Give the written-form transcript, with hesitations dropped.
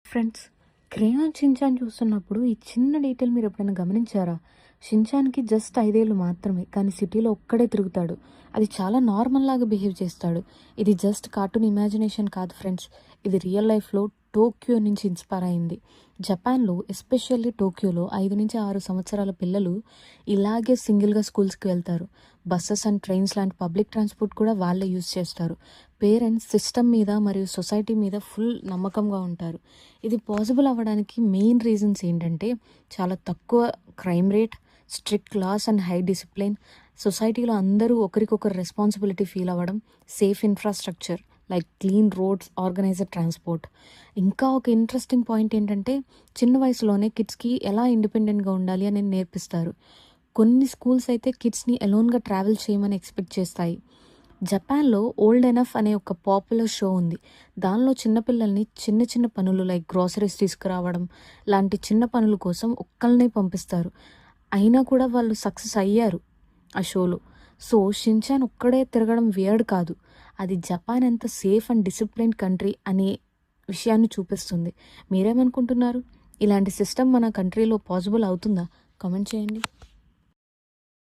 Friends, crayon Shin-chan చూస్తున్నప్పుడు ఈ చిన్న డీటెయిల్ మీరు ఎప్పుడైనా గమనించారా? షిన్చాన్కి జస్ట్ 5 ఏళ్ళు మాత్రమే, కానీ సిటీలో ఒక్కడే తిరుగుతాడు. అది చాలా నార్మల్ లాగా బిహేవ్ చేస్తాడు. ఇది జస్ట్ కార్టూన్ ఇమాజినేషన్ కాదు ఫ్రెండ్స్, ఇది రియల్ లైఫ్లో టోక్యో నుంచి ఇన్స్పైర్ అయింది. జపాన్లో ఎస్పెషల్లీ టోక్యోలో 5 నుంచి 6 సంవత్సరాల పిల్లలు ఇలాగే సింగిల్గా స్కూల్స్కి వెళ్తారు. బస్సెస్ అండ్ ట్రైన్స్ లాంటి పబ్లిక్ ట్రాన్స్పోర్ట్ కూడా వాళ్ళే యూజ్ చేస్తారు. పేరెంట్స్ సిస్టమ్ మీద మరియు సొసైటీ మీద ఫుల్ నమ్మకంగా ఉంటారు. ఇది పాసిబుల్ అవ్వడానికి మెయిన్ రీజన్స్ ఏంటంటే, చాలా తక్కువ crime rate, strict laws and high discipline, సొసైటీలో అందరూ ఒకరికొకరు రెస్పాన్సిబిలిటీ ఫీల్ అవ్వడం, safe infrastructure like clean roads, organised transport. ఇంకా ఒక ఇంట్రెస్టింగ్ పాయింట్ ఏంటంటే, చిన్న వయసులోనే కిడ్స్కి ఎలా ఇండిపెండెంట్గా ఉండాలి అని నేర్పిస్తారు. కొన్ని స్కూల్స్ అయితే కిడ్స్ని ఎలోన్గా ట్రావెల్ చేయమని ఎక్స్పెక్ట్ చేస్తాయి. జపాన్లో ఓల్డ్ ఎనఫ్ అనే ఒక పాపులర్ షో ఉంది. దానిలో చిన్నపిల్లల్ని చిన్న చిన్న పనులు లైక్ గ్రాసరీస్ తీసుకురావడం లాంటి చిన్న పనుల కోసం ఒక్కళ్ళనే పంపిస్తారు. అయినా కూడా వాళ్ళు సక్సెస్ అయ్యారు ఆ షోలో. సో షిన్చాన్ ఒక్కడే తిరగడం వియర్డ్ కాదు, అది జపాన్ ఎంత సేఫ్ అండ్ డిసిప్లిన్ కంట్రీ అనే విషయాన్ని చూపిస్తుంది. మీరేమనుకుంటున్నారు? ఇలాంటి సిస్టమ్ మన కంట్రీలో పాసిబుల్ అవుతుందా? కామెంట్ చేయండి.